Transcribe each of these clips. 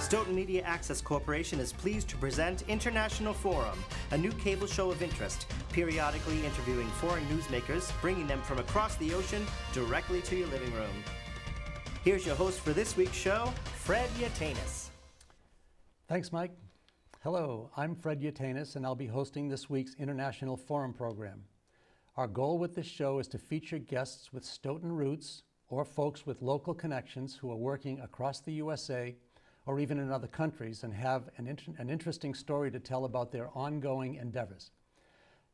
Stoughton Media Access Corporation is pleased to present International Forum, a new cable show of interest, periodically interviewing foreign newsmakers, bringing them from across the ocean directly to your living room. Here's your host for this week's show, Fred Yaitanes. Thanks, Mike. Hello, I'm Fred Yaitanes, and I'll be hosting this week's International Forum program. Our goal with this show is to feature guests with Stoughton roots or folks with local connections who are working across the USA or even in other countries and have an interesting story to tell about their ongoing endeavors.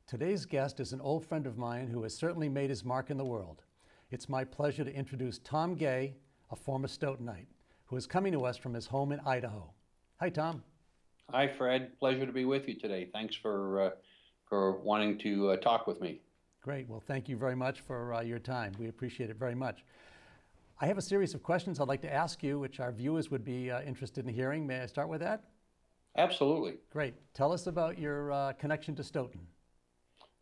Today's guest is an old friend of mine who has certainly made his mark in the world. It's my pleasure to introduce Tom Gay, a former Stoughtonite, who is coming to us from his home in Idaho. Hi, Tom. Hi, Fred. Pleasure to be with you today. Thanks for wanting to talk with me. Great. Well, thank you very much for your time. We appreciate it very much. I have a series of questions I'd like to ask you, which our viewers would be interested in hearing. May I start with that? Absolutely. Great. Tell us about your connection to Stoughton.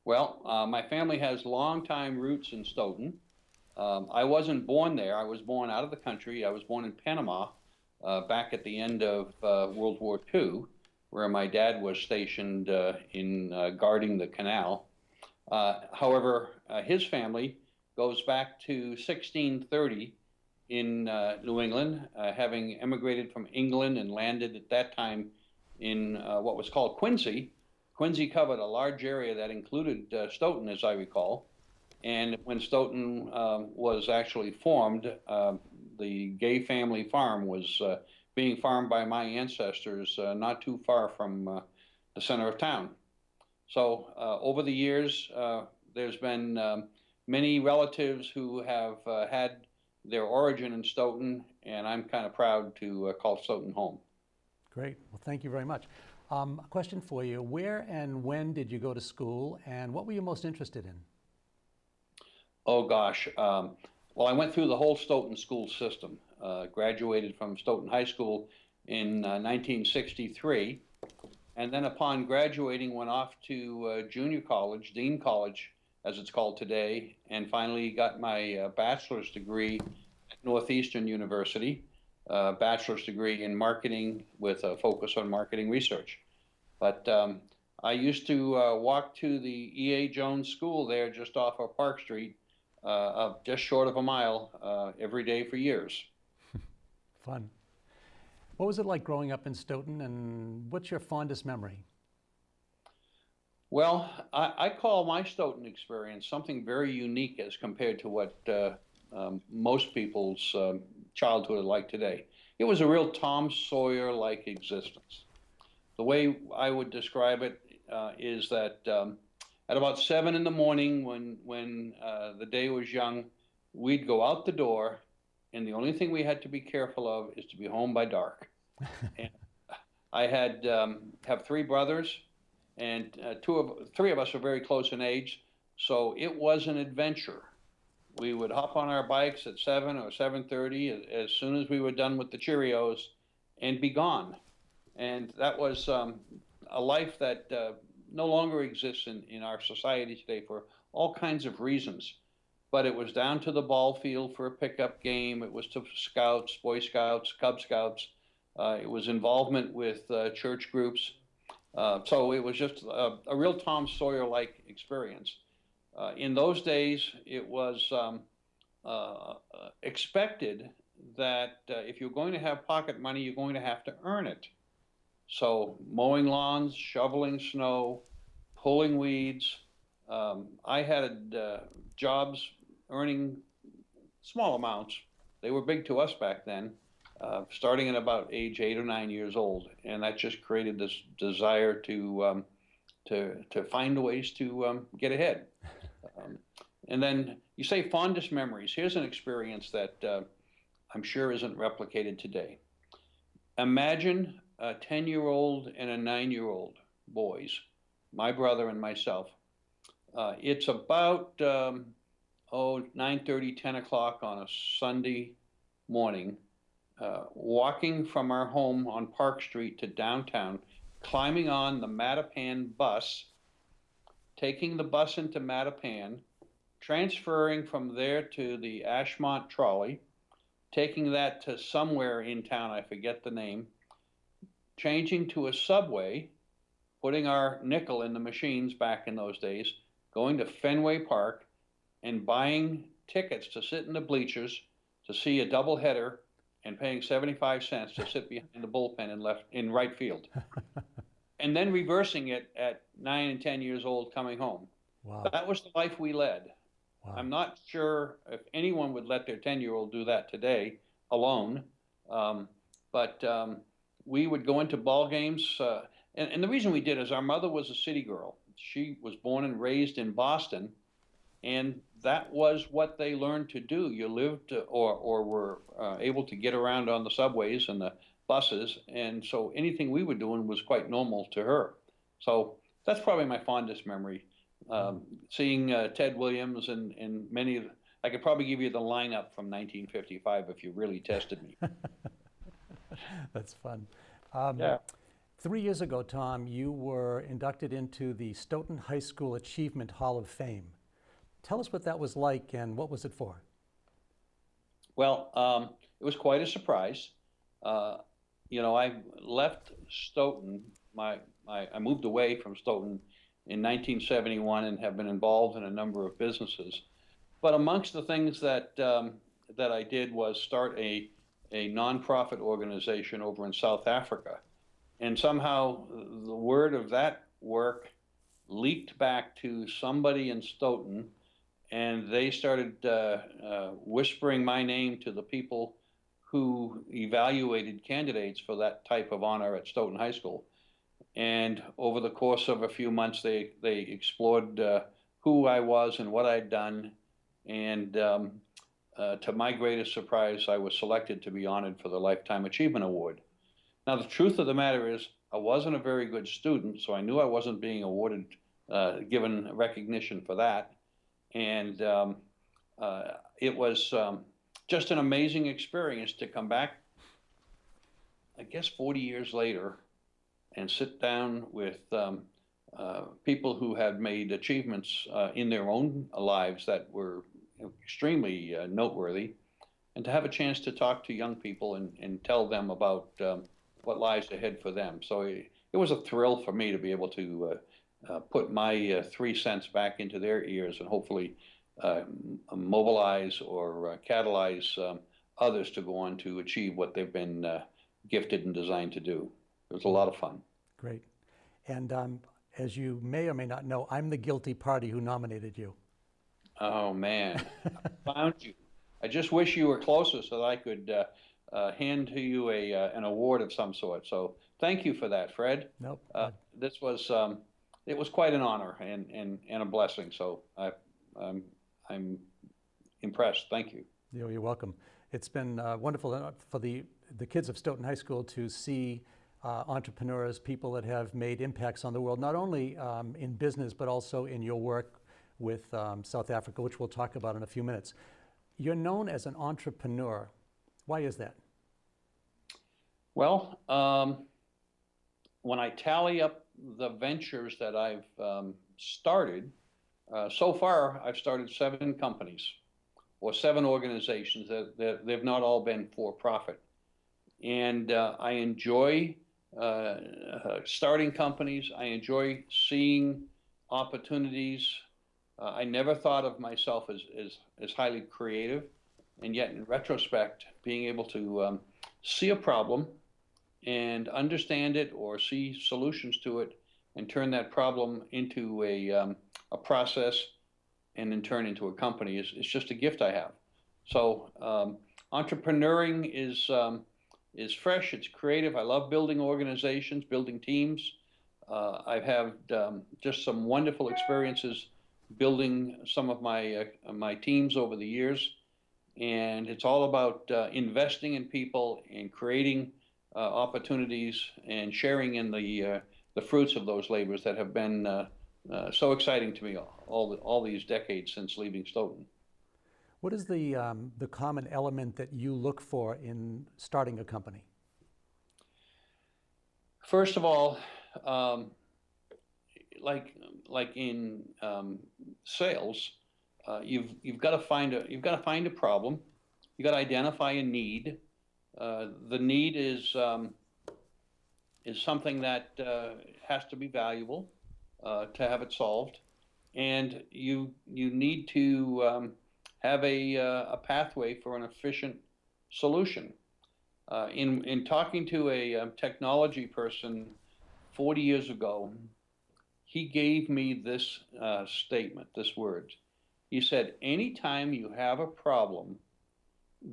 Well, my family has long-time roots in Stoughton. I wasn't born there. I was born out of the country. I was born in Panama back at the end of World War II, where my dad was stationed in guarding the canal. However, his family goes back to 1630 in New England, having emigrated from England and landed at that time in what was called Quincy. Quincy covered a large area that included Stoughton, as I recall. And when Stoughton was actually formed, the Gay family farm was being farmed by my ancestors not too far from the center of town. So over the years, there's been many relatives who have had their origin in Stoughton, and I'm kind of proud to call Stoughton home. Great. Well, thank you very much. A question for you. Where and when did you go to school, and what were you most interested in? Oh, gosh. Well, I went through the whole Stoughton school system. Graduated from Stoughton High School in 1963, and then upon graduating went off to junior college, Dean College, as it's called today, and finally got my bachelor's degree at Northeastern University, bachelor's degree in marketing with a focus on marketing research. But I used to walk to the E.A. Jones School there just off of Park Street, just short of a mile, every day for years. Fun. What was it like growing up in Stoughton, and what's your fondest memory? Well, I call my Stoughton experience something very unique as compared to what most people's childhood are like today. It was a real Tom Sawyer-like existence. The way I would describe it is that at about 7 in the morning, when the day was young, we'd go out the door, and the only thing we had to be careful of is to be home by dark. And I have 3 brothers, and 3 of us are very close in age, so it was an adventure. We would hop on our bikes at 7 or 7:30 as soon as we were done with the Cheerios and be gone. And that was a life that no longer exists in our society today for all kinds of reasons. But it was down to the ball field for a pickup game. It was to Scouts, Boy Scouts, Cub Scouts. It was involvement with church groups. So it was just a real Tom Sawyer-like experience. In those days, it was expected that if you're going to have pocket money, you're going to have to earn it. So mowing lawns, shoveling snow, pulling weeds. I had jobs earning small amounts. They were big to us back then, starting at about age 8 or 9 years old, and that just created this desire to find ways to get ahead. And then you say fondest memories. Here's an experience that I'm sure isn't replicated today. Imagine a 10-year-old and a 9-year-old boys, my brother and myself. It's about 9:30, 10 o'clock on a Sunday morning, walking from our home on Park Street to downtown, climbing on the Mattapan bus, taking the bus into Mattapan, transferring from there to the Ashmont trolley, taking that to somewhere in town, I forget the name, changing to a subway, putting our nickel in the machines back in those days, going to Fenway Park and buying tickets to sit in the bleachers to see a doubleheader and paying 75 cents to sit behind the bullpen in right field. And then reversing it at 9 and 10 years old coming home. Wow. That was the life we led. Wow. I'm not sure if anyone would let their 10-year-old do that today alone. But we would go into ball games. And the reason we did is our mother was a city girl. She was born and raised in Boston. And that was what they learned to do. You lived or were able to get around on the subways and the buses. And so anything we were doing was quite normal to her. So that's probably my fondest memory. Seeing Ted Williams and many of, I could probably give you the lineup from 1955 if you really tested me. That's fun. Yeah. 3 years ago, Tom, you were inducted into the Stoughton High School Achievement Hall of Fame. Tell us what that was like and what was it for? Well, it was quite a surprise. I left Stoughton. I moved away from Stoughton in 1971 and have been involved in a number of businesses. But amongst the things that I did was start a nonprofit organization over in South Africa. And somehow the word of that work leaked back to somebody in Stoughton, and they started whispering my name to the people who evaluated candidates for that type of honor at Stoughton High School. And over the course of a few months, they explored who I was and what I'd done. And to my greatest surprise, I was selected to be honored for the Lifetime Achievement Award. Now, the truth of the matter is, I wasn't a very good student, so I knew I wasn't being awarded, given recognition for that. And it was just an amazing experience to come back, I guess 40 years later, and sit down with people who had made achievements in their own lives that were extremely noteworthy, and to have a chance to talk to young people and tell them about what lies ahead for them. So it was a thrill for me to be able to put my 3 cents back into their ears and hopefully mobilize or catalyze others to go on to achieve what they've been gifted and designed to do. It was a lot of fun. Great. And as you may or may not know, I'm the guilty party who nominated you. Oh, man. I found you. I just wish you were closer so that I could hand to you an award of some sort. So thank you for that, Fred. Nope. This was, it was quite an honor and a blessing. So I'm impressed. Thank you. You're welcome. It's been wonderful for the kids of Stoughton High School to see entrepreneurs, people that have made impacts on the world, not only in business, but also in your work with South Africa, which we'll talk about in a few minutes. You're known as an entrepreneur. Why is that? Well, when I tally up the ventures that I've started, so far I've started 7 companies or 7 organizations that they've not all been for profit. And I enjoy starting companies. I enjoy seeing opportunities. I never thought of myself as highly creative, and yet in retrospect, being able to see a problem and understand it or see solutions to it and turn that problem into a process and in turn into a company is just a gift I have. So entrepreneuring is fresh, it's creative. I love building organizations, building teams. I've had just some wonderful experiences building some of my teams over the years. And it's all about investing in people and creating opportunities and sharing in the fruits of those labors that have been so exciting to me all these decades since leaving Stoughton. What is the common element that you look for in starting a company? First of all, like in sales, you've got to find a problem. You've got to identify a need. The need is is something that has to be valuable to have it solved, and you need to have a pathway for an efficient solution. In talking to a technology person 40 years ago, he gave me this statement, this word. He said, anytime you have a problem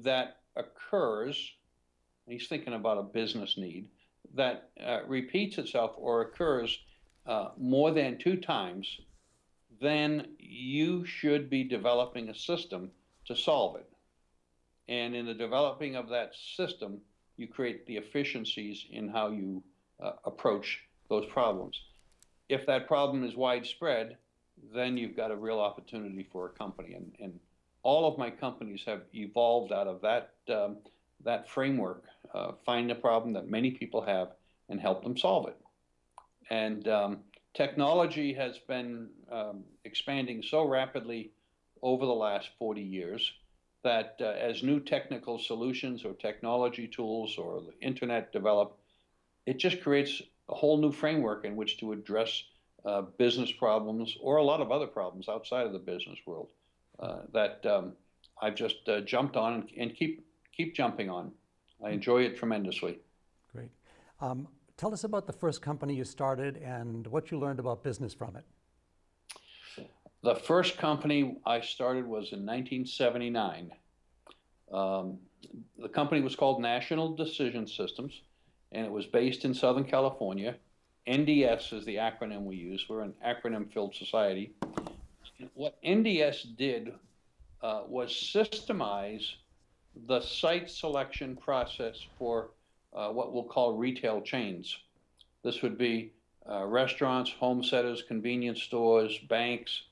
that occurs, he's thinking about a business need, that repeats itself or occurs more than 2 times, then you should be developing a system to solve it. And in the developing of that system, you create the efficiencies in how you approach those problems. If that problem is widespread, then you've got a real opportunity for a company. And all of my companies have evolved out of that framework, find a problem that many people have and help them solve it. And technology has been expanding so rapidly over the last 40 years that as new technical solutions or technology tools or the internet develop, it just creates a whole new framework in which to address business problems or a lot of other problems outside of the business world that I've just jumped on and keep jumping on. I enjoy it tremendously. Great. Tell us about the first company you started and what you learned about business from it. The first company I started was in 1979. The company was called National Decision Systems, and it was based in Southern California. NDS is the acronym we use. We're an acronym-filled society. What NDS did was systemize the site selection process for what we'll call retail chains. This would be restaurants, home centers, convenience stores, banks,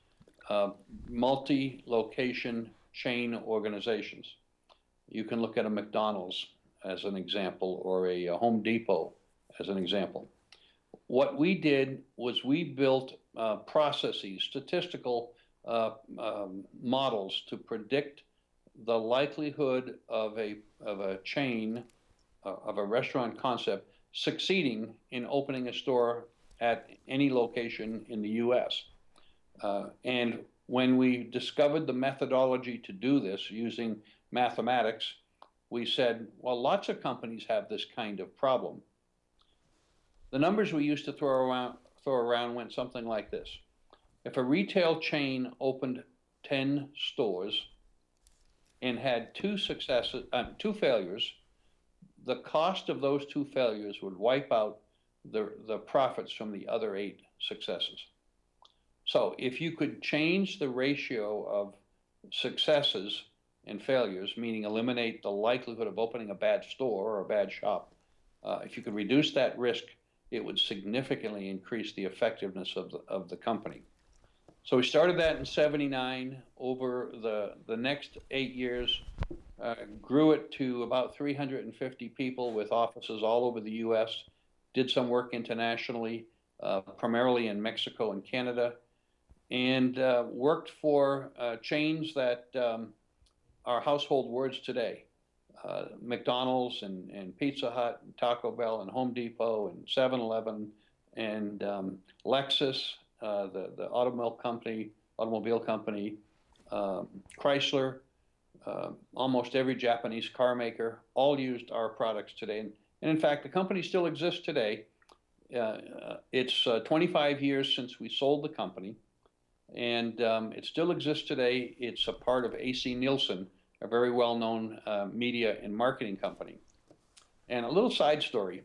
multi-location chain organizations. You can look at a McDonald's as an example, or a Home Depot as an example. What we did was we built processes, statistical models to predict the likelihood of a chain, of a restaurant concept succeeding in opening a store at any location in the U.S. And when we discovered the methodology to do this using mathematics, we said, well, lots of companies have this kind of problem. The numbers we used to throw around went something like this. If a retail chain opened 10 stores and had 2 failures, the cost of those 2 failures would wipe out the profits from the other 8 successes. So if you could change the ratio of successes and failures, meaning eliminate the likelihood of opening a bad store or a bad shop, if you could reduce that risk, it would significantly increase the effectiveness of the company. So we started that in '79. Over the next 8 years, grew it to about 350 people with offices all over the U.S., did some work internationally, primarily in Mexico and Canada, and worked for chains that are household words today. McDonald's and Pizza Hut and Taco Bell and Home Depot and 7-Eleven and Lexus, the automobile company, Chrysler, almost every Japanese car maker, all used our products today. And in fact, the company still exists today. It's 25 years since we sold the company, and it still exists today. It's a part of AC Nielsen, a very well-known media and marketing company. And a little side story.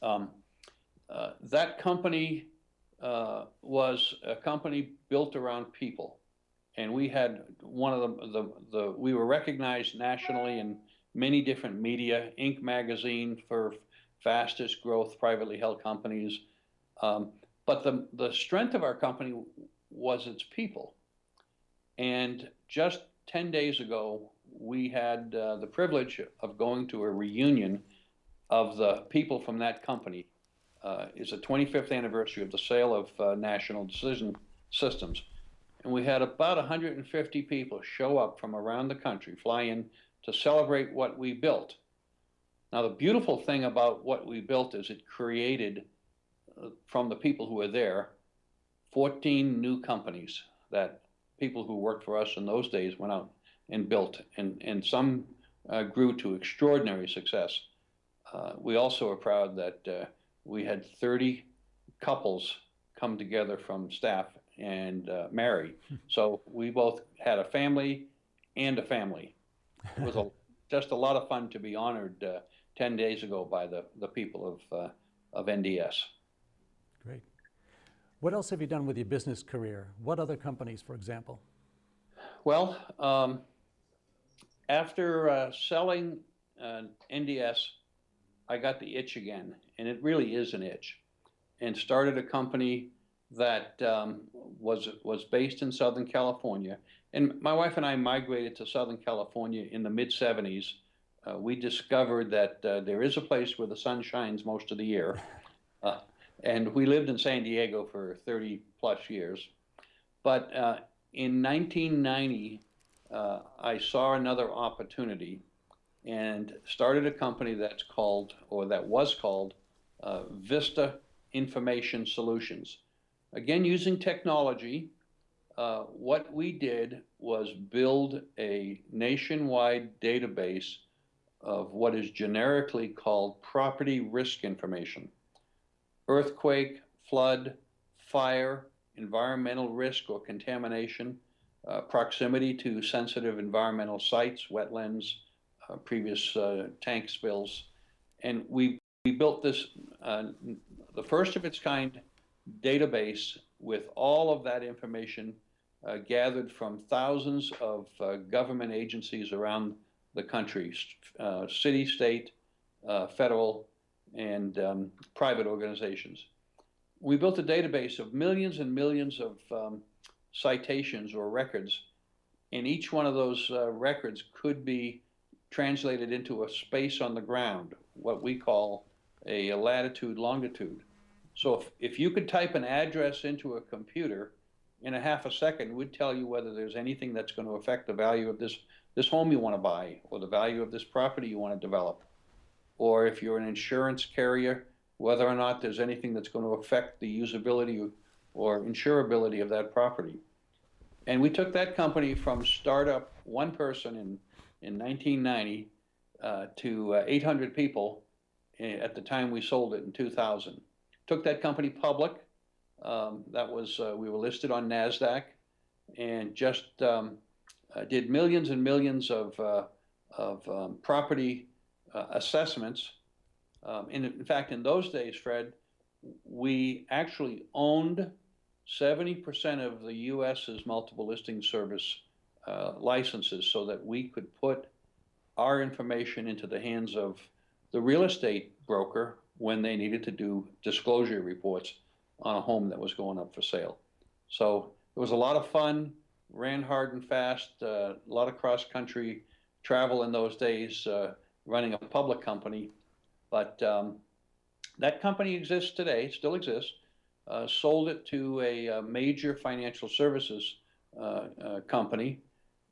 That company was a company built around people. And we had one of we were recognized nationally in many different media, Inc. magazine for fastest growth privately held companies. But the strength of our company was its people. And just 10 days ago, we had the privilege of going to a reunion of the people from that company. It's the 25th anniversary of the sale of National Decision Systems. And we had about 150 people show up from around the country, fly in to celebrate what we built. Now, the beautiful thing about what we built is it created, from the people who were there, 14 new companies that people who worked for us in those days went out and built, and some grew to extraordinary success. We also are proud that we had 30 couples come together from staff and marry. So we both had a family and a family. It was just a lot of fun to be honored 10 days ago by the people of NDS. Great. What else have you done with your business career? What other companies, for example? Well, after selling NDS, I got the itch again, and it really is an itch, and started a company that was based in Southern California. And my wife and I migrated to Southern California in the mid-'70s. We discovered that there is a place where the sun shines most of the year. And we lived in San Diego for 30 plus years. But in 1990, I saw another opportunity and started a company that was called Vista Information Solutions. Again, using technology, what we did was build a nationwide database of what is generically called property risk information. Earthquake, flood, fire, environmental risk or contamination, proximity to sensitive environmental sites, wetlands, previous tank spills. And we built this, the first of its kind database with all of that information gathered from thousands of government agencies around the country, city, state, federal, and private organizations. We built a database of millions and millions of citations or records, and each one of those records could be translated into a space on the ground, what we call a latitude, longitude. So if you could type an address into a computer, in a half a second, we'd tell you whether there's anything that's going to affect the value of this home you want to buy, or the value of this property you want to develop. Or if you're an insurance carrier, whether or not there's anything that's going to affect the usability or insurability of that property. And we took that company from startup, one person in 1990 to 800 people at the time we sold it in 2000. Took that company public. We were listed on NASDAQ, and just did millions and millions of property assessments. In fact, in those days, Fred, we actually owned 70% of the U.S.'s multiple listing service licenses, so that we could put our information into the hands of the real estate broker when they needed to do disclosure reports on a home that was going up for sale. So it was a lot of fun, ran hard and fast, a lot of cross-country travel in those days, running a public company. But that company exists today, still exists. Sold it to a major financial services company,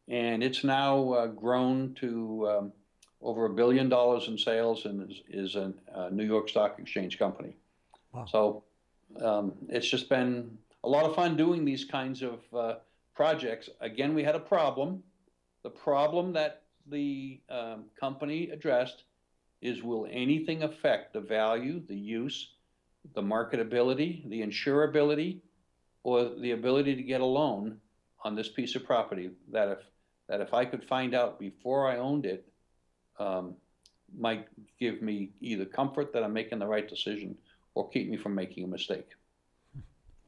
and it's now grown to over $1 billion in sales, and is a New York Stock Exchange company. Wow. So it's just been a lot of fun doing these kinds of projects. Again, we had a problem. The problem that the company addressed is, will anything affect the value, the use, the marketability, the insurability, or the ability to get a loan on this piece of property, that if I could find out before I owned it, might give me either comfort that I'm making the right decision or keep me from making a mistake.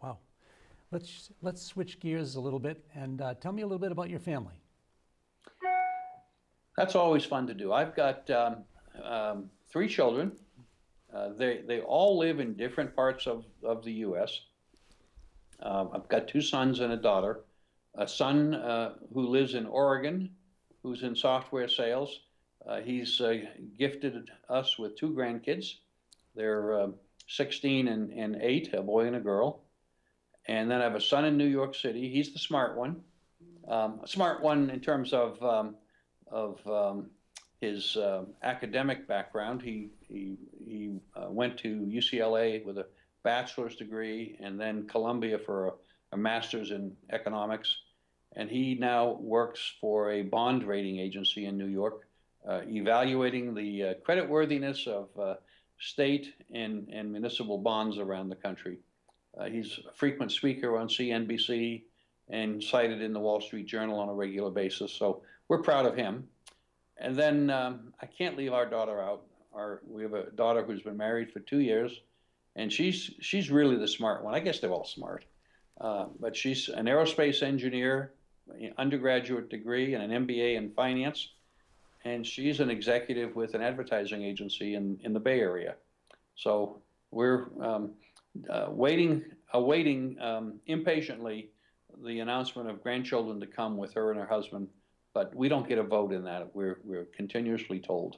Wow. Let's switch gears a little bit and tell me a little bit about your family. That's always fun to do. I've got 3 children. They all live in different parts of the U.S. I've got 2 sons and a daughter. A son who lives in Oregon, who's in software sales. He's gifted us with 2 grandkids. They're 16 and 8, a boy and a girl. And then I have a son in New York City. He's the smart one. Smart one in terms of his academic background. He went to UCLA with a bachelor's degree and then Columbia for a master's in economics. And he now works for a bond rating agency in New York, evaluating the creditworthiness of state and municipal bonds around the country. He's a frequent speaker on CNBC and cited in the Wall Street Journal on a regular basis. So we're proud of him. And then I can't leave our daughter out. We have a daughter who's been married for 2 years, and she's really the smart one. I guess they're all smart, but she's an aerospace engineer, undergraduate degree, and an MBA in finance, and she's an executive with an advertising agency in the Bay Area. So we're awaiting impatiently the announcement of grandchildren to come with her and her husband. But we don't get a vote in that. We're continuously told.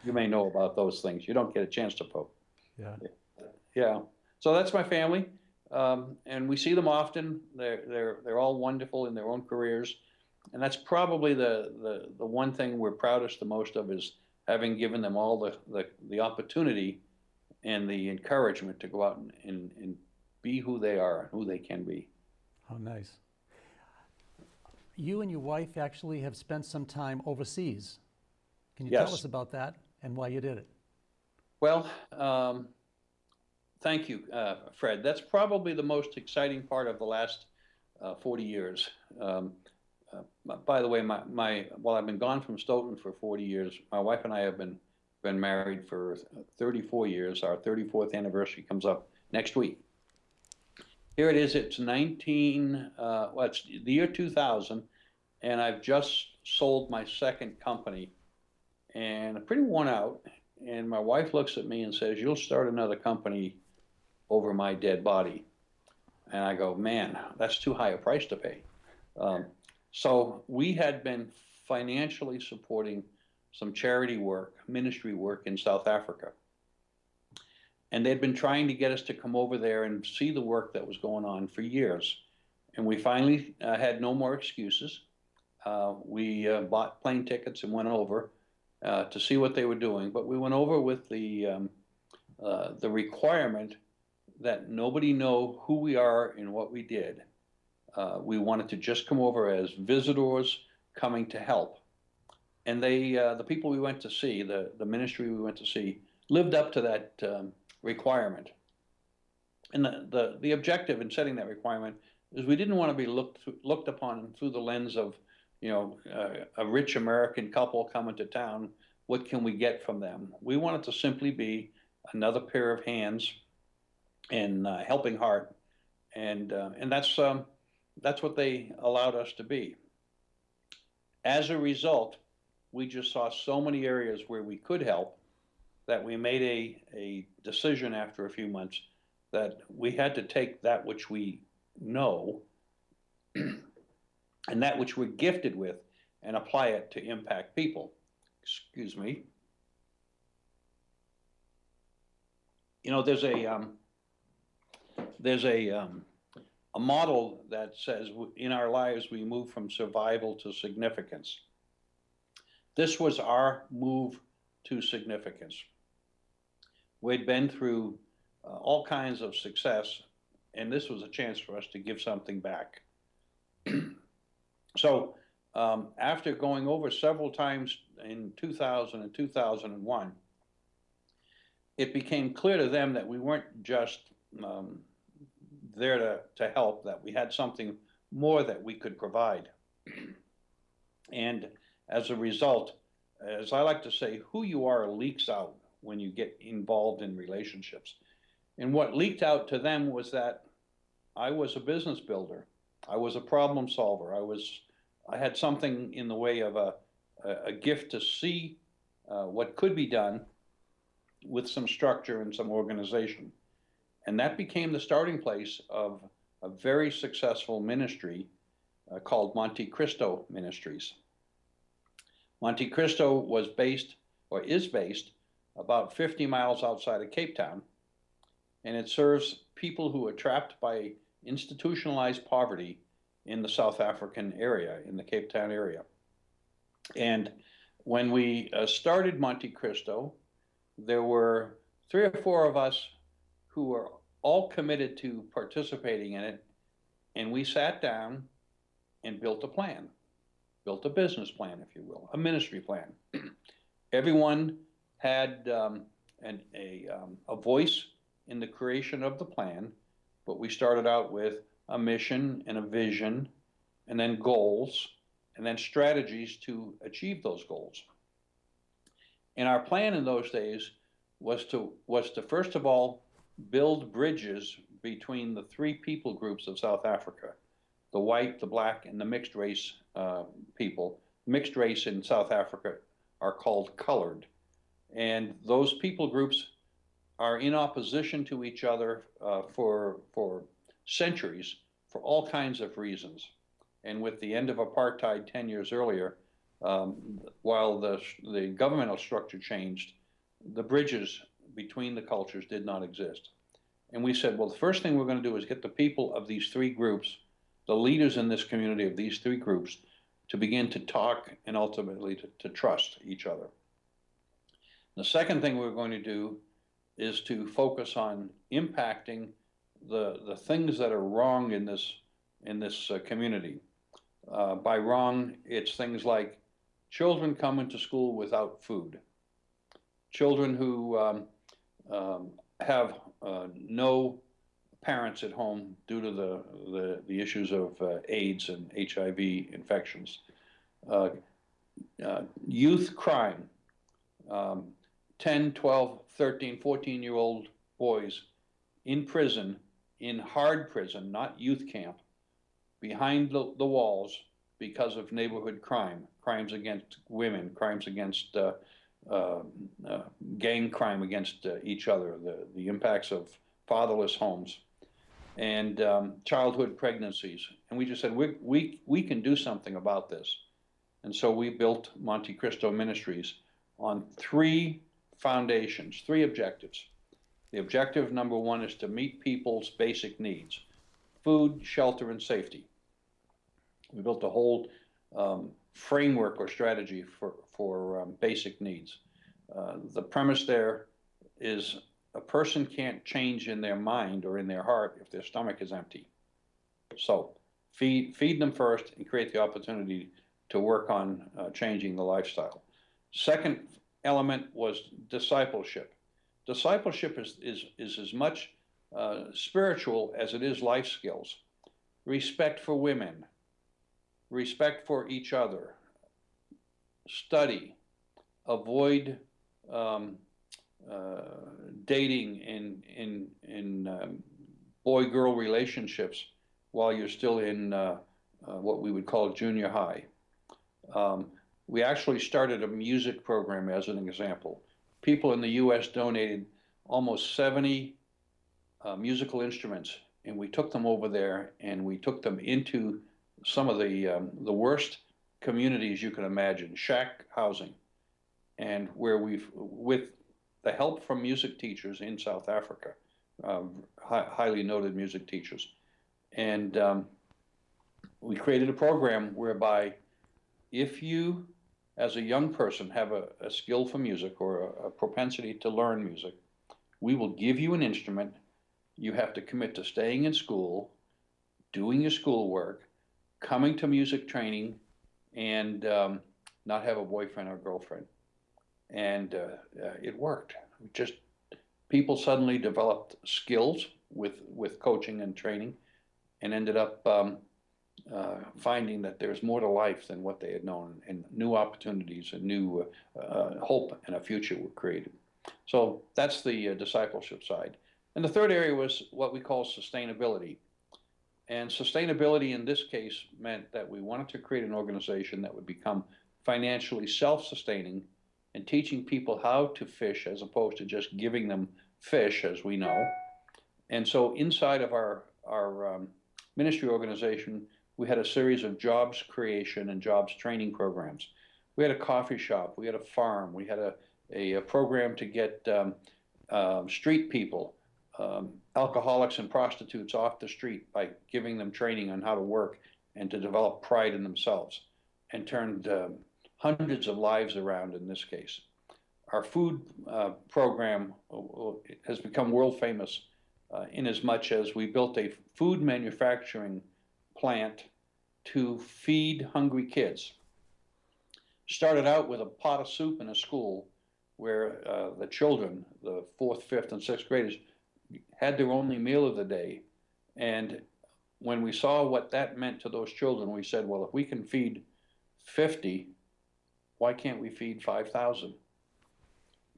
You may know about those things. You don't get a chance to vote. Yeah. Yeah. So that's my family, and we see them often. They're all wonderful in their own careers, and that's probably the one thing we're proudest the most of, is having given them all the opportunity and the encouragement to go out and be who they are and who they can be. How nice. You and your wife actually have spent some time overseas. Can you tell us about that and why you did it? Well, thank you, Fred. That's probably the most exciting part of the last 40 years. By the way, while I've been gone from Stoughton for 40 years, my wife and I have been married for 34 years. Our 34th anniversary comes up next week. Here it is. It's it's the year 2000, and I've just sold my second company, and I'm pretty worn out. And my wife looks at me and says, "You'll start another company over my dead body." And I go, "Man, that's too high a price to pay." So we had been financially supporting some charity work, ministry work in South Africa. And they'd been trying to get us to come over there and see the work that was going on for years. And we finally had no more excuses. We bought plane tickets and went over to see what they were doing. But we went over with the requirement that nobody know who we are and what we did. We wanted to just come over as visitors coming to help. And the people we went to see, the ministry we went to see, lived up to that requirement. And the objective in setting that requirement is we didn't want to be looked upon through the lens of, a rich American couple coming to town. What can we get from them? We wanted to simply be another pair of hands and helping heart, and that's what they allowed us to be. As a result, we just saw so many areas where we could help that we made a decision after a few months that we had to take that which we know and that which we're gifted with and apply it to impact people. Excuse me. There's a model that says in our lives we move from survival to significance. This was our move to significance. We'd been through all kinds of success, and this was a chance for us to give something back. So after going over several times in 2000 and 2001, it became clear to them that we weren't just there to help, that we had something more that we could provide. And as a result, as I like to say, who you are leaks out when you get involved in relationships. And what leaked out to them was that I was a business builder. I was a problem solver. I had something in the way of a gift to see what could be done with some structure and some organization. And that became the starting place of a very successful ministry called Monte Cristo Ministries. Monte Cristo was based, or is based, about 50 miles outside of Cape Town, and it serves people who are trapped by institutionalized poverty in the South African area, in the Cape Town area. And When we started Monte Cristo, there were 3 or 4 of us who were all committed to participating in it, and we sat down and built a plan, built a business plan, if you will, a ministry plan. Everyone had a voice in the creation of the plan, but we started out with a mission and a vision, and then goals, and then strategies to achieve those goals. And our plan in those days was to first of all build bridges between the 3 people groups of South Africa: the white, the black, and the mixed race people. Mixed race in South Africa are called colored, and those people groups are in opposition to each other for centuries for all kinds of reasons. And with the end of apartheid 10 years earlier, while the governmental structure changed, the bridges between the cultures did not exist. And we said, well, the first thing we're going to do is get the people of these 3 groups, the leaders in this community of these 3 groups, to begin to talk and ultimately to trust each other. The second thing we're going to do is to focus on impacting the things that are wrong in this community. By wrong, it's things like children coming to school without food, children who have no parents at home due to the issues of AIDS and HIV infections, youth crime, 10, 12, 13, 14-year-old boys in prison, in hard prison, not youth camp, behind the walls because of neighborhood crime, crimes against women, crimes against gang crime against each other, the impacts of fatherless homes, and childhood pregnancies. And we just said, we can do something about this. And so we built Monte Cristo Ministries on 3 foundations, 3 objectives. The objective number 1 is to meet people's basic needs: food, shelter, and safety. We built a whole framework or strategy for basic needs. The premise there is a person can't change in their mind or in their heart if their stomach is empty. So feed them first and create the opportunity to work on changing the lifestyle. Second element was discipleship. Discipleship is as much spiritual as it is life skills. Respect for women, respect for each other, study, avoid dating in boy-girl relationships while you're still in what we would call junior high. We actually started a music program as an example. People in the U.S. donated almost 70 musical instruments, and we took them over there and we took them into some of the worst communities you can imagine, shack housing, and where with the help from music teachers in South Africa, highly noted music teachers, and we created a program whereby if you, as a young person, have a skill for music or a propensity to learn music, we will give you an instrument. You have to commit to staying in school, doing your schoolwork, coming to music training, and not have a boyfriend or girlfriend. And it worked. Just people suddenly developed skills with coaching and training, and ended up finding that there's more to life than what they had known, and new opportunities and new hope and a future were created. So that's the discipleship side. And the third area was what we call sustainability. And sustainability in this case meant that we wanted to create an organization that would become financially self-sustaining and teaching people how to fish as opposed to just giving them fish, as we know. And so inside of our ministry organization, we had a series of jobs creation and jobs training programs. We had a coffee shop, we had a farm, we had a program to get street people, alcoholics and prostitutes off the street by giving them training on how to work and to develop pride in themselves, and turned hundreds of lives around in this case. Our food program has become world famous in as much as we built a food manufacturing plant to feed hungry kids. Started out with a pot of soup in a school where the children, the fourth, fifth, and sixth graders, had their only meal of the day. And when we saw what that meant to those children, we said, well, if we can feed 50, why can't we feed 5,000?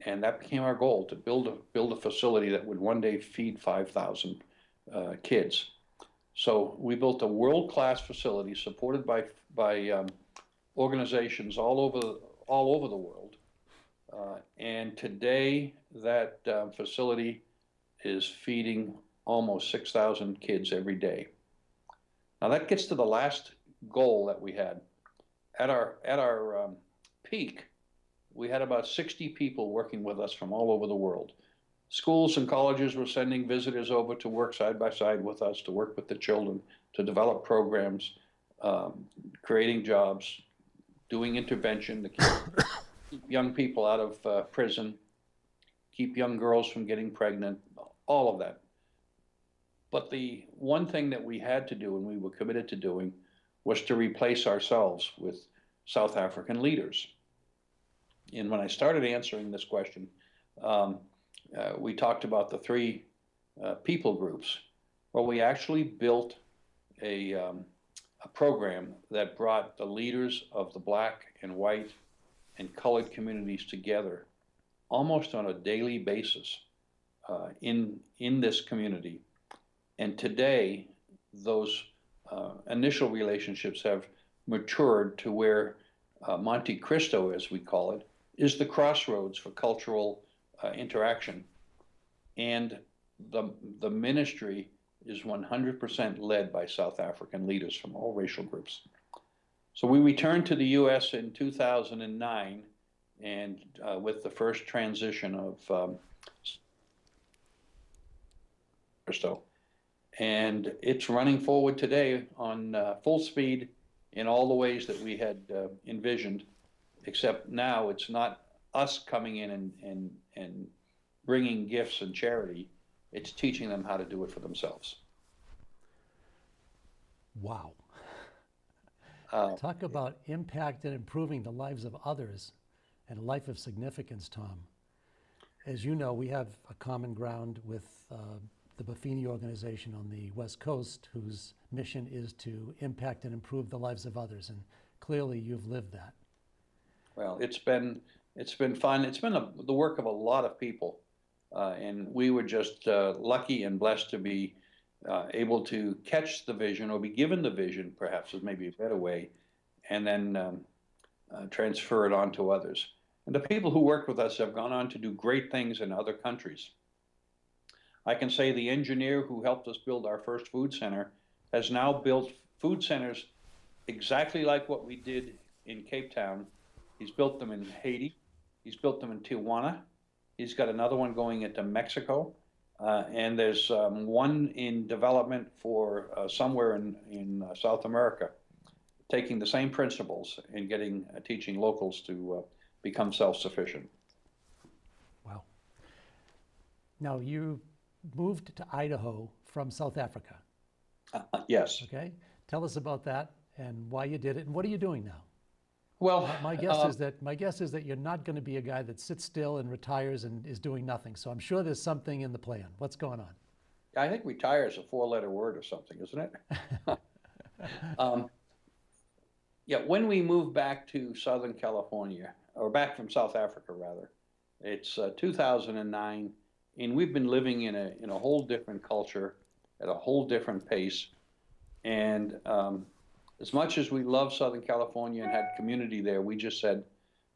And that became our goal, to build a facility that would one day feed 5,000 kids. So we built a world-class facility supported by organizations all over the world. And today that facility is feeding almost 6,000 kids every day. Now that gets to the last goal that we had. At our peak, we had about 60 people working with us from all over the world. Schools and colleges were sending visitors over to work side by side with us, to work with the children, to develop programs, creating jobs, doing intervention to keep young people out of prison, keep young girls from getting pregnant, all of that. But the one thing that we had to do, and we were committed to doing, was to replace ourselves with South African leaders. And when I started answering this question, we talked about the three people groups. Well, we actually built a program that brought the leaders of the black and white and colored communities together almost on a daily basis in this community. And today, those initial relationships have matured to where Monte Cristo, as we call it, is the crossroads for cultural interaction. And the ministry is 100% led by South African leaders from all racial groups. So we returned to the US in 2009, and with the first transition of Cristo. And it's running forward today on full speed in all the ways that we had envisioned, except now it's not us coming in and bringing gifts and charity. It's teaching them how to do it for themselves. Wow. Talk about impact and improving the lives of others and a life of significance, Tom. As you know, we have a common ground with the Buffini organization on the West Coast, whose mission is to impact and improve the lives of others. And clearly you've lived that. Well, it's been fun. It's been the work of a lot of people. And we were just lucky and blessed to be able to catch the vision, or be given the vision, perhaps is maybe a better way, and then transfer it on to others. And the people who worked with us have gone on to do great things in other countries. I can say the engineer who helped us build our first food center has now built food centers exactly like what we did in Cape Town. He's built them in Haiti. He's built them in Tijuana. He's got another one going into Mexico. And there's one in development for somewhere in South America, taking the same principles and teaching locals to become self-sufficient. Wow. Now, you moved to Idaho from South Africa. Yes. Okay. Tell us about that and why you did it, and what are you doing now? Well, my guess is that you're not going to be a guy that sits still and retires and is doing nothing. So I'm sure there's something in the plan. What's going on? I think retire is a four-letter word or something, isn't it? Yeah, when we moved back to Southern California, or back from South Africa rather, it's 2009, and we've been living in a whole different culture at a whole different pace. And as much as we love Southern California and had community there, we just said,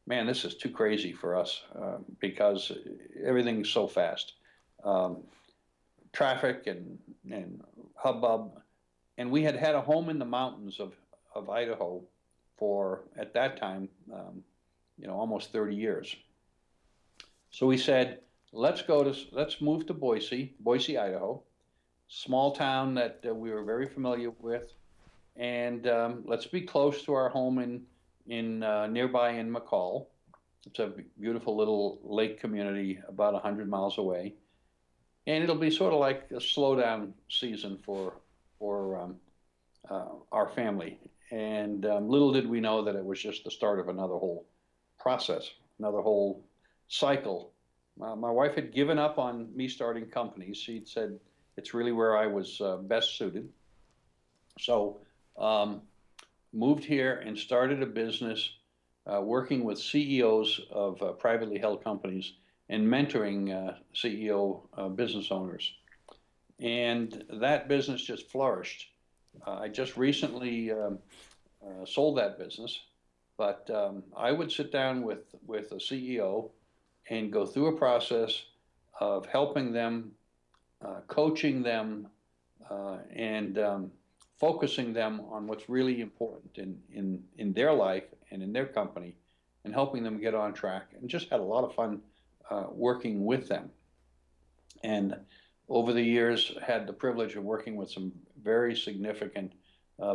man, this is too crazy for us because everything's so fast. Traffic and hubbub. And we had a home in the mountains of Idaho for, at that time, almost 30 years. So we said, let's move to Boise, Idaho, small town that we were very familiar with. And let's be close to our home in nearby in McCall. It's a beautiful little lake community about 100 miles away. And it'll be sort of like a slowdown season for our family. And little did we know that it was just the start of another whole process, another whole cycle. My wife had given up on me starting companies. She'd said it's really where I was best suited. So moved here and started a business working with CEOs of privately held companies and mentoring CEO business owners. And that business just flourished. I just recently sold that business, but I would sit down with a CEO and go through a process of helping them, coaching them, and focusing them on what's really important in their life and in their company, and helping them get on track. And just had a lot of fun working with them. And over the years, had the privilege of working with some very significant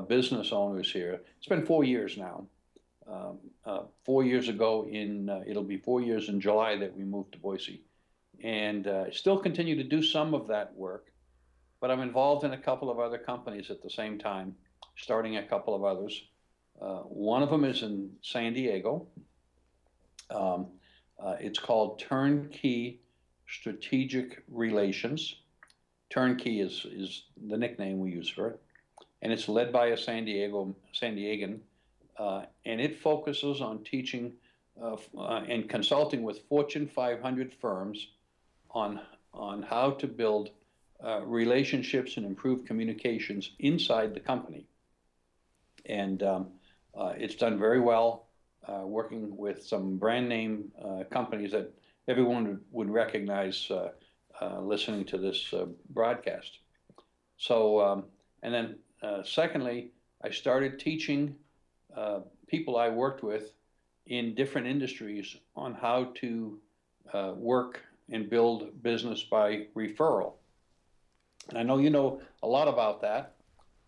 business owners here. It's been 4 years now. 4 years ago, it'll be 4 years in July that we moved to Boise, and still continue to do some of that work. But I'm involved in a couple of other companies at the same time, starting a couple of others. One of them is in San Diego. It's called Turnkey Strategic Relations. Turnkey is the nickname we use for it, and it's led by a San Diegan, and it focuses on teaching and consulting with Fortune 500 firms on how to build relationships and improve communications inside the company. And it's done very well, working with some brand name companies that everyone would recognize listening to this broadcast. So, and then secondly, I started teaching people I worked with in different industries on how to work and build business by referral. And I know you know a lot about that.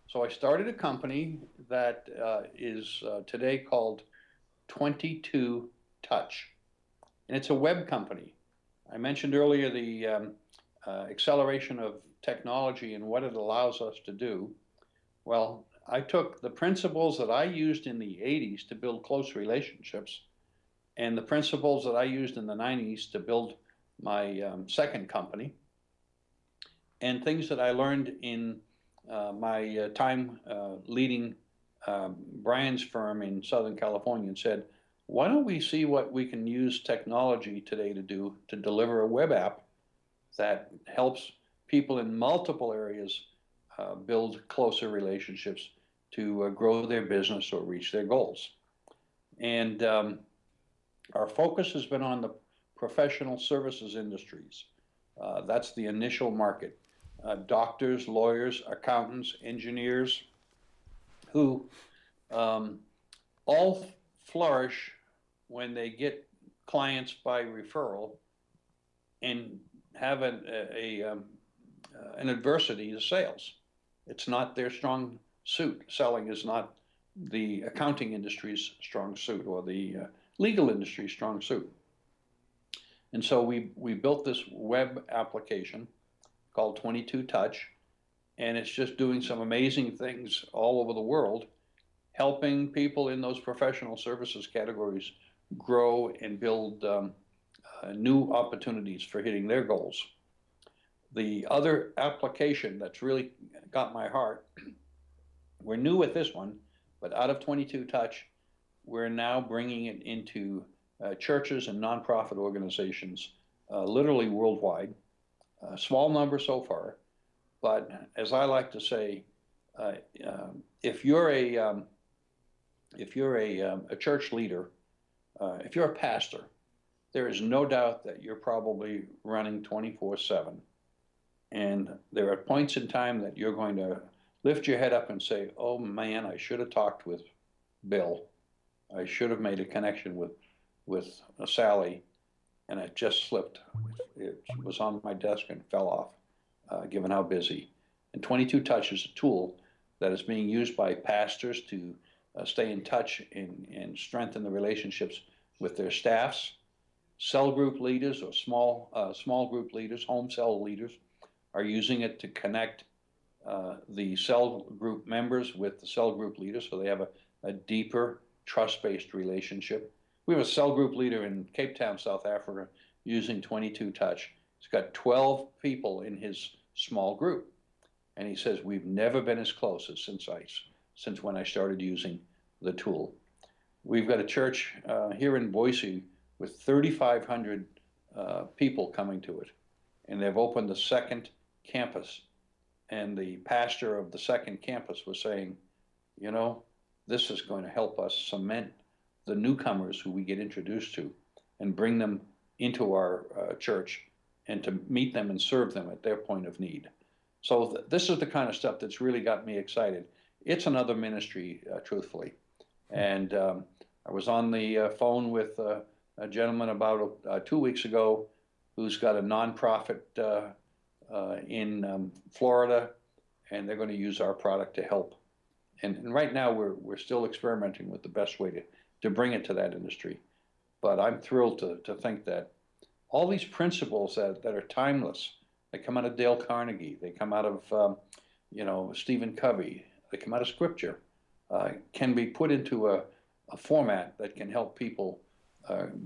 So I started a company that is today called 22 Touch. And it's a web company. I mentioned earlier the acceleration of technology and what it allows us to do. Well, I took the principles that I used in the 80s to build close relationships, and the principles that I used in the 90s to build my second company, and things that I learned in my time leading Brian's firm in Southern California, and said, why don't we see what we can use technology today to do to deliver a web app that helps people in multiple areas build closer relationships to grow their business or reach their goals. And our focus has been on the professional services industries. That's the initial market. Doctors, lawyers, accountants, engineers, who all flourish when they get clients by referral and have an adversity to sales. It's not their strong suit. Selling is not the accounting industry's strong suit or the legal industry's strong suit. And so we built this web application called 22 Touch, and it's just doing some amazing things all over the world, helping people in those professional services categories grow and build new opportunities for hitting their goals. The other application that's really got my heart, we're new with this one, but out of 22 Touch, we're now bringing it into churches and nonprofit organizations, literally worldwide. A small number so far, but as I like to say, if you're a church leader, if you're a pastor, there is no doubt that you're probably running 24/7. And there are points in time that you're going to lift your head up and say, oh man, I should have talked with Bill. I should have made a connection with Sally, and it just slipped. It was on my desk and fell off, given how busy. And 22 Touch is a tool that is being used by pastors to stay in touch and strengthen the relationships with their staffs. Cell group leaders or small group leaders, home cell leaders, are using it to connect the cell group members with the cell group leaders, so they have a deeper trust-based relationship. We have a cell group leader in Cape Town, South Africa, using 22 Touch. He's got 12 people in his small group, and he says we've never been as close as since when I started using the tool. We've got a church here in Boise with 3,500 people coming to it, and they've opened the second campus. And the pastor of the second campus was saying, you know, this is going to help us cement the newcomers who we get introduced to and bring them into our church and to meet them and serve them at their point of need. So this is the kind of stuff that's really got me excited. It's another ministry, truthfully. And I was on the phone with a gentleman about 2 weeks ago who's got a nonprofit in Florida, and they're going to use our product to help. And right now we're still experimenting with the best way to bring it to that industry. But I'm thrilled to think that all these principles that are timeless, they come out of Dale Carnegie, they come out of Stephen Covey, they come out of Scripture, can be put into a format that can help people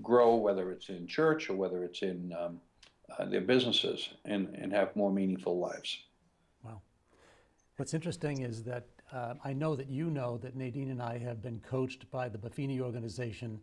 grow, whether it's in church or whether it's in their businesses, and have more meaningful lives. Wow. What's interesting is that I know that Nadine and I have been coached by the Buffini organization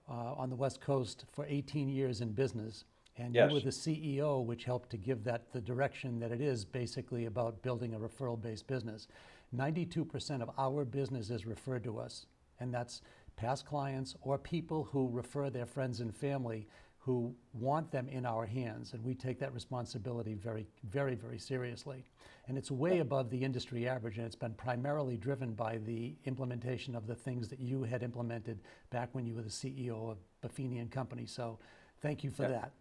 on the West Coast for 18 years in business. And Yes. You were the CEO, which helped to give that the direction that it is basically about building a referral-based business. 92% of our business is referred to us, and that's past clients or people who refer their friends and family who want them in our hands, and we take that responsibility very, very, very seriously. And it's way above the industry average, and it's been primarily driven by the implementation of the things that you had implemented back when you were the CEO of Buffini and Company. So thank you for that.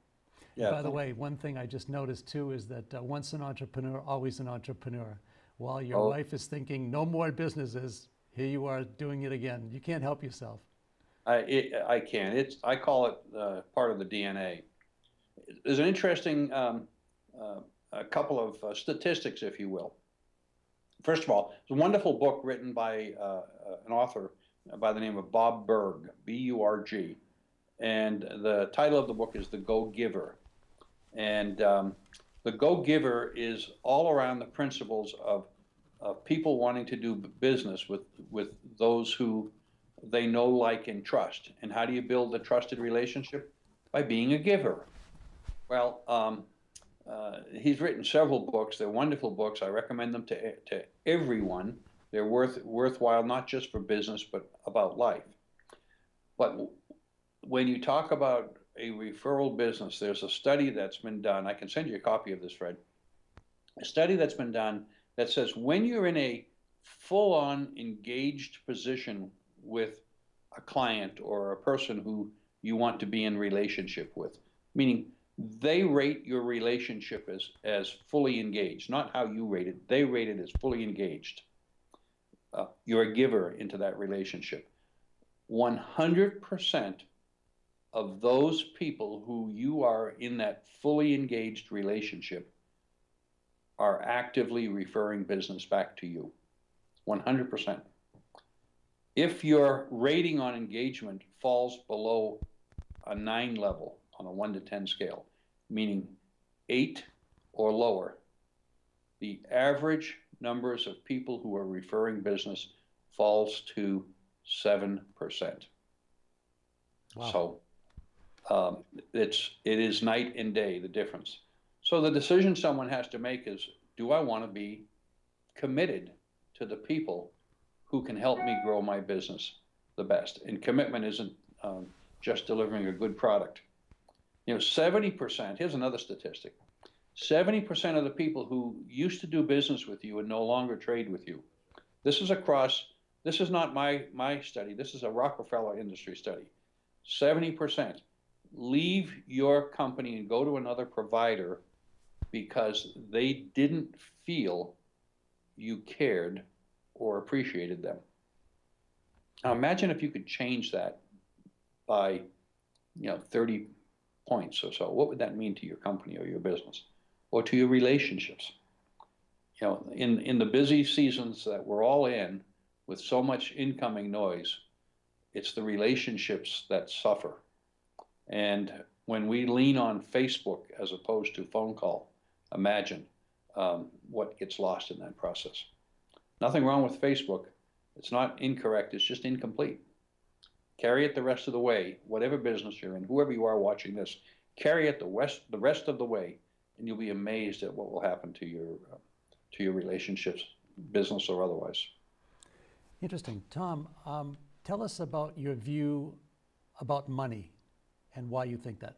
Yeah. By the way, one thing I just noticed too is that once an entrepreneur, always an entrepreneur. While your wife is thinking no more businesses, here you are doing it again. You can't help yourself. I can. I call it part of the DNA. There's an interesting a couple of statistics, if you will. First of all, it's a wonderful book written by an author by the name of Bob Burg, B-U-R-G, and the title of the book is The Go-Giver. And the Go-Giver is all around the principles of people wanting to do business with those who they know, like, and trust. And how do you build a trusted relationship? By being a giver. Well, he's written several books. They're wonderful books. I recommend them to everyone. They're worthwhile, not just for business, but about life. But when you talk about a referral business, there's a study that's been done. I can send you a copy of this, Fred. A study that's been done that says when you're in a full-on engaged position with a client or a person who you want to be in relationship with, meaning they rate your relationship as fully engaged, not how you rate it. They rate it as fully engaged. You're a giver into that relationship. 100% of those people who you are in that fully engaged relationship are actively referring business back to you. 100%. If your rating on engagement falls below a 9 level on a 1 to 10 scale, meaning 8 or lower, the average numbers of people who are referring business falls to 7%. Wow. So it is night and day, the difference. So the decision someone has to make is, do I want to be committed to the people who can help me grow my business the best? And commitment isn't just delivering a good product. 70%, here's another statistic, 70% of the people who used to do business with you and no longer trade with you. This is not my study, this is a Rockefeller industry study. 70% leave your company and go to another provider because they didn't feel you cared or appreciated them. Now imagine if you could change that by, 30 points or so. What would that mean to your company or your business or to your relationships? In the busy seasons that we're all in with so much incoming noise, it's the relationships that suffer. And when we lean on Facebook as opposed to phone call, imagine what gets lost in that process. Nothing wrong with Facebook. It's not incorrect, it's just incomplete. Carry it the rest of the way, whatever business you're in, whoever you are watching this, carry it the rest of the way, and you'll be amazed at what will happen to your relationships, business or otherwise. Interesting. Tom, tell us about your view about money and why you think that.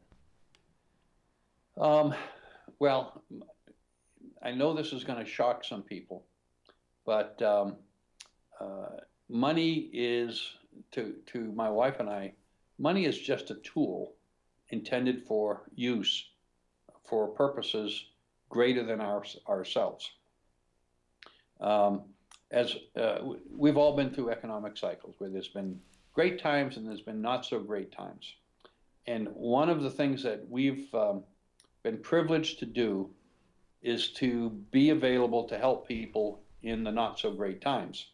Well, I know this is going to shock some people, but money is, to my wife and I, money is just a tool intended for use for purposes greater than ourselves. As we've all been through economic cycles where there's been great times and there's been not so great times. And one of the things that we've been privileged to do is to be available to help people in the not so great times.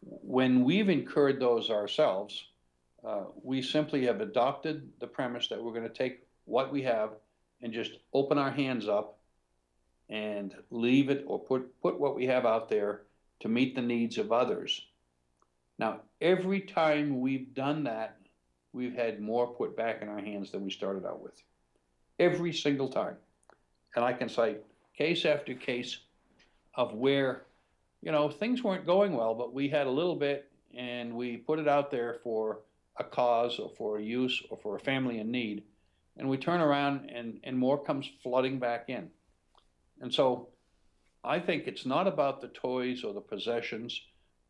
When we've incurred those ourselves, we simply have adopted the premise that we're going to take what we have and just open our hands up and leave it, or put what we have out there to meet the needs of others. Now, every time we've done that, we've had more put back in our hands than we started out with. Every single time. And I can cite case after case of where, things weren't going well, but we had a little bit and we put it out there for a cause or for a use or for a family in need. And we turn around and more comes flooding back in. And so I think it's not about the toys or the possessions.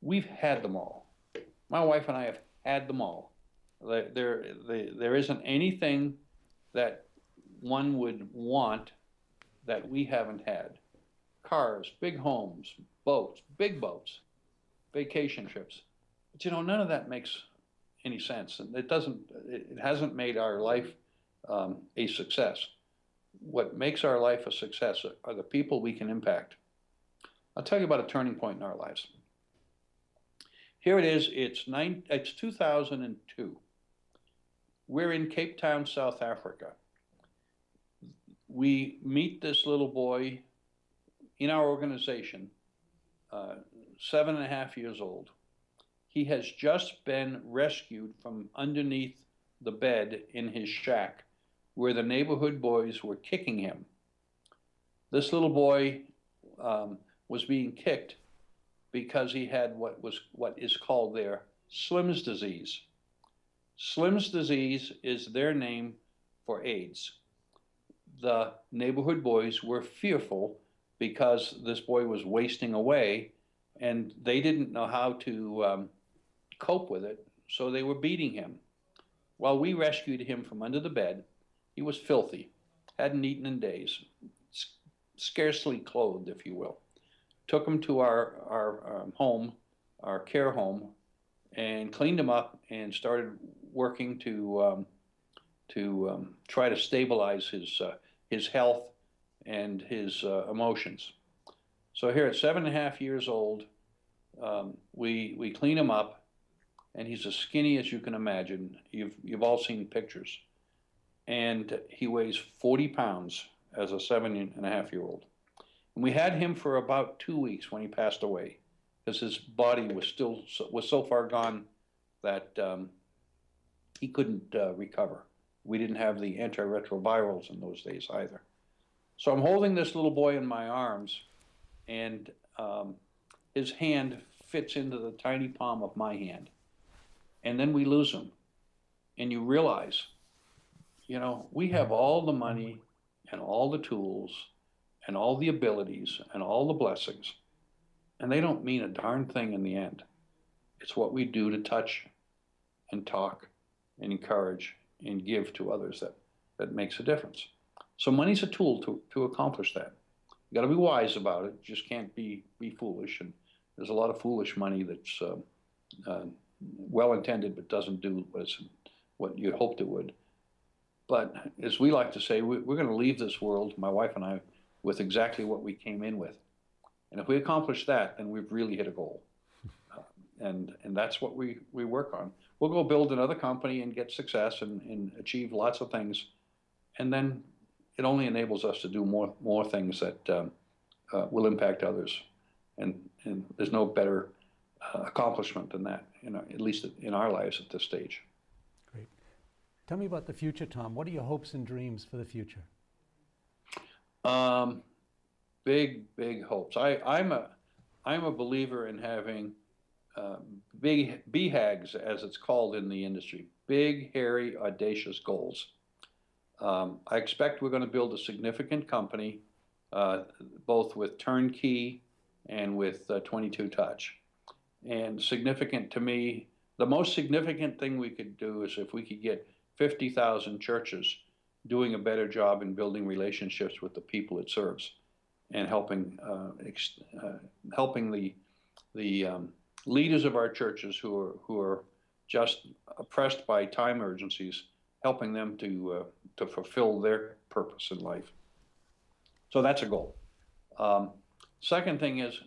We've had them all. My wife and I have had them all. There isn't anything that one would want that we haven't had. Cars, big homes, boats, big boats, vacation trips. But none of that makes any sense. And it hasn't made our life a success. What makes our life a success are the people we can impact. I'll tell you about a turning point in our lives. Here it is, it's 2002. We're in Cape Town, South Africa. We meet this little boy in our organization, 7.5 years old. He has just been rescued from underneath the bed in his shack where the neighborhood boys were kicking him. This little boy was being kicked because he had what is called there Slim's disease. Slim's disease is their name for AIDS. The neighborhood boys were fearful because this boy was wasting away and they didn't know how to cope with it, so they were beating him. While we rescued him from under the bed, he was filthy, hadn't eaten in days, scarcely clothed, if you will. Took him to our home, our care home, and cleaned him up and started working to try to stabilize his health and his emotions. So here at 7.5 years old, we clean him up, and he's as skinny as you can imagine. You've all seen pictures. And he weighs 40 pounds as a 7.5-year-old. And we had him for about 2 weeks when he passed away, because his body was so far gone that he couldn't recover. We didn't have the antiretrovirals in those days either. So I'm holding this little boy in my arms, and his hand fits into the tiny palm of my hand. And then we lose him. And you realize, we have all the money and all the tools and all the abilities and all the blessings, and they don't mean a darn thing in the end. It's what we do to touch and talk and encourage and give to others that makes a difference. So money's a tool to accomplish that. You got to be wise about it. You just can't be foolish. And there's a lot of foolish money that's well intended, but doesn't do what you hoped it would. But as we like to say, we're going to leave this world, my wife and I, with exactly what we came in with. And if we accomplish that, then we've really hit a goal. And that's what we work on. We'll go build another company and get success and achieve lots of things. And then it only enables us to do more things that will impact others. And there's no better accomplishment than that, at least in our lives at this stage. Great. Tell me about the future, Tom. What are your hopes and dreams for the future? Big hopes. I'm a believer in having big BHAGs, as it's called in the industry, big, hairy, audacious goals. I expect we're going to build a significant company, both with turnkey and with 22 touch. And significant to me, the most significant thing we could do is if we could get 50,000 churches doing a better job in building relationships with the people it serves, and helping the leaders of our churches who are just oppressed by time urgencies, helping them to fulfill their purpose in life. So that's a goal. Second thing is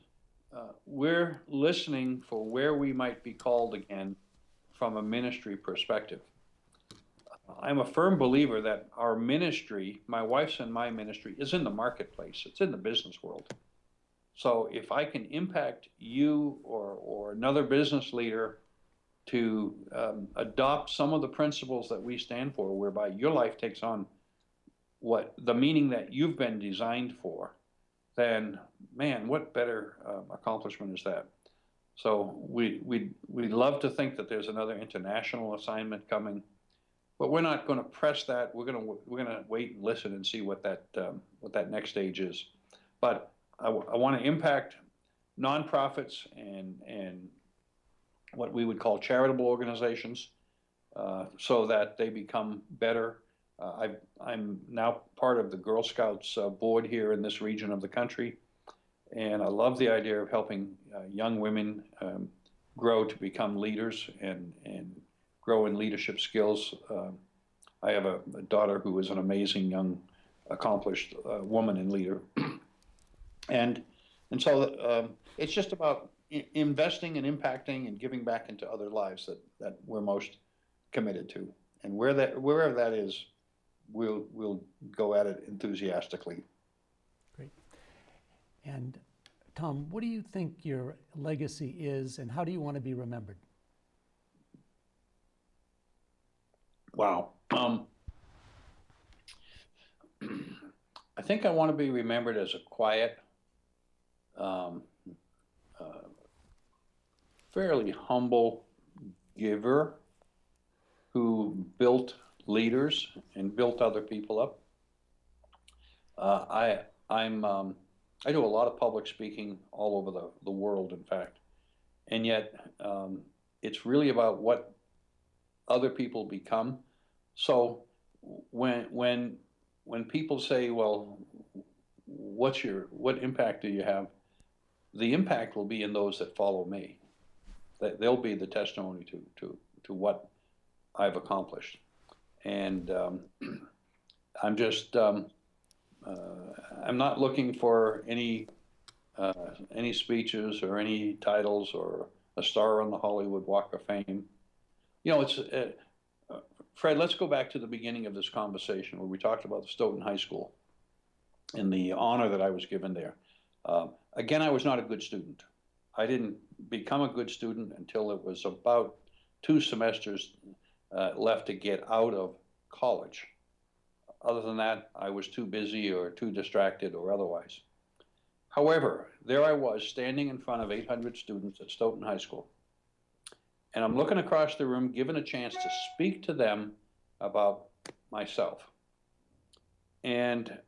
we're listening for where we might be called again from a ministry perspective. I'm a firm believer that our ministry, my wife's and my ministry, is in the marketplace. It's in the business world. So if I can impact you or another business leader to adopt some of the principles that we stand for, whereby your life takes on what the meaning that you've been designed for, then man, what better accomplishment is that? So we'd love to think that there's another international assignment coming, but we're not going to press that. We're going to wait and listen and see what that next stage is. But I want to impact nonprofits and what we would call charitable organizations, so that they become better. I'm now part of the Girl Scouts board here in this region of the country, and I love the idea of helping young women grow to become leaders and grow in leadership skills. I have a daughter who is an amazing young, accomplished woman and leader, and so it's just about investing and impacting and giving back into other lives that we're most committed to, and wherever that is, we'll go at it enthusiastically. Great. And Tom, what do you think your legacy is, and how do you want to be remembered? Wow. I think I want to be remembered as a quiet, fairly humble giver who built leaders and built other people up. I do a lot of public speaking all over the world, in fact, and yet it's really about what other people become. So when people say, "Well, what impact do you have?" The impact will be in those that follow me. That they'll be the testimony to what I've accomplished, and I'm just I'm not looking for any speeches or any titles or a star on the Hollywood Walk of Fame. It's Fred. Let's go back to the beginning of this conversation where we talked about the Stoughton High School and the honor that I was given there. Again, I was not a good student. I didn't become a good student until it was about 2 semesters left to get out of college. Other than that, I was too busy or too distracted or otherwise. However, there I was standing in front of 800 students at Stoughton High School. And I'm looking across the room, given a chance to speak to them about myself. And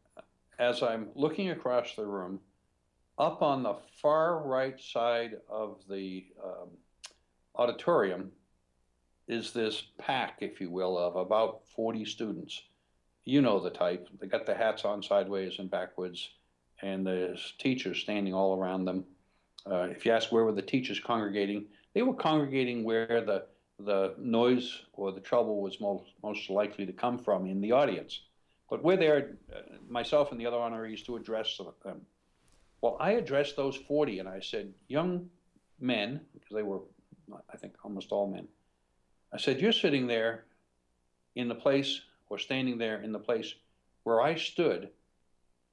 as I'm looking across the room, up on the far right side of the auditorium is this pack, if you will, of about 40 students. You know the type. They got the hats on sideways and backwards, and there's teachers standing all around them. If you ask where were the teachers congregating, They were congregating where the noise or the trouble was most likely to come from in the audience. But we're there, myself and the other honorees, to address them. Well, I addressed those 40 and I said, young men, because they were, I think, almost all men. I said, you're sitting there in the place, or standing there in the place where I stood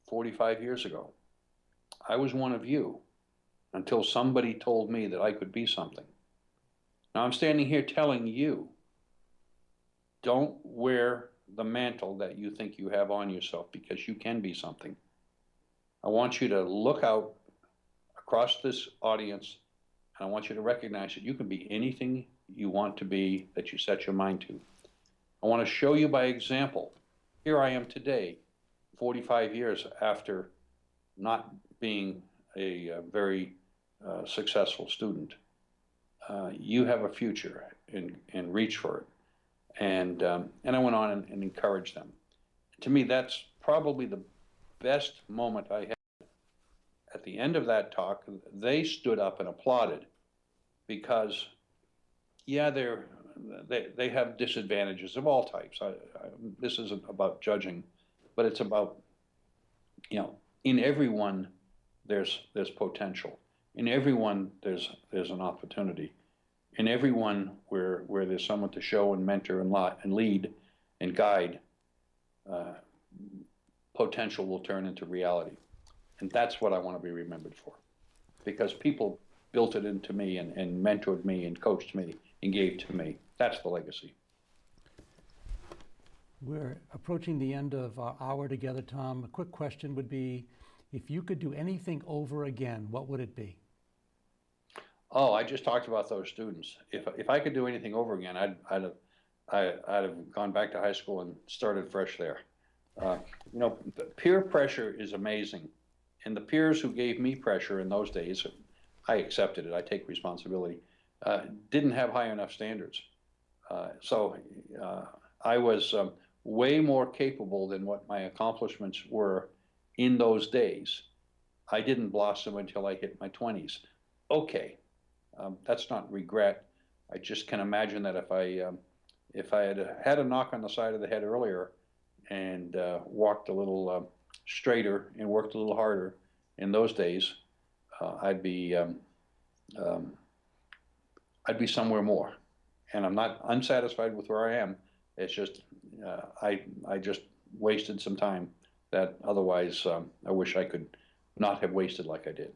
45 years ago. I was one of you until somebody told me that I could be something. Now I'm standing here telling you, don't wear the mantle that you think you have on yourself, because you can be something. I want you to look out across this audience, and I want you to recognize that you can be anything you want to be that you set your mind to. I want to show you by example. Here I am today, 45 years after not being a very successful student. You have a future, and reach for it. And I went on and encouraged them. To me, that's probably the best moment I had. At the end of that talk, they stood up and applauded, because, yeah, they have disadvantages of all types. This isn't about judging, but it's about, in everyone there's potential. In everyone there's an opportunity. In everyone where there's someone to show and mentor and lead and guide, potential will turn into reality. And that's what I want to be remembered for, because people built it into me and mentored me and coached me and gave to me. That's the legacy. We're approaching the end of our hour together, Tom. A quick question would be, if you could do anything over again, what would it be? Oh, I just talked about those students. If I could do anything over again, I'd have gone back to high school and started fresh there. Peer pressure is amazing, and the peers who gave me pressure in those days, I accepted it. I take responsibility. Didn't have high enough standards, so I was way more capable than what my accomplishments were in those days. I didn't blossom until I hit my 20s. Okay. That's not regret. I just can imagine that if I had a knock on the side of the head earlier and walked a little straighter and worked a little harder in those days, I'd be somewhere more. And I'm not unsatisfied with where I am. It's just I just wasted some time that otherwise I wish I could not have wasted like I did.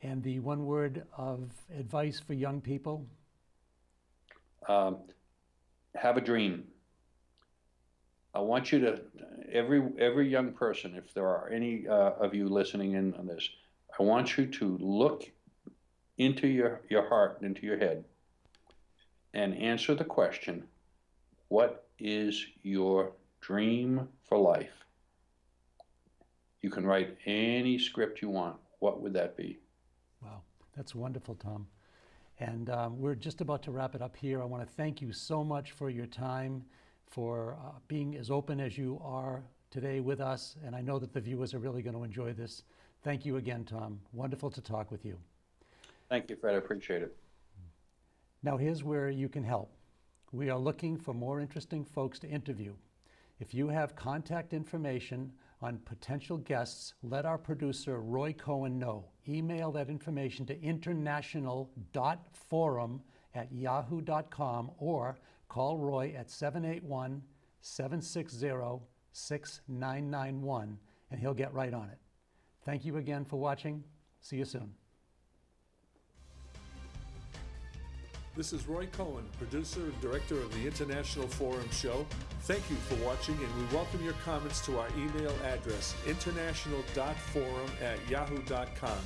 And the one word of advice for young people? Have a dream. I want you to, every young person, if there are any of you listening in on this, I want you to look into your heart and into your head and answer the question, what is your dream for life? You can write any script you want. What would that be? Wow, that's wonderful, Tom. And we're just about to wrap it up here. I want to thank you so much for your time, for being as open as you are today with us. And I know that the viewers are really going to enjoy this. Thank you again, Tom. Wonderful to talk with you. Thank you, Fred. I appreciate it. Now here's where you can help. We are looking for more interesting folks to interview. If you have contact information on potential guests, let our producer, Roy Cohen, know. Email that information to international.forum@yahoo.com or call Roy at 781-760-6991 and he'll get right on it. Thank you again for watching. See you soon. This is Roy Cohen, producer and director of the International Forum Show. Thank you for watching, and we welcome your comments to our email address, international.forum@yahoo.com.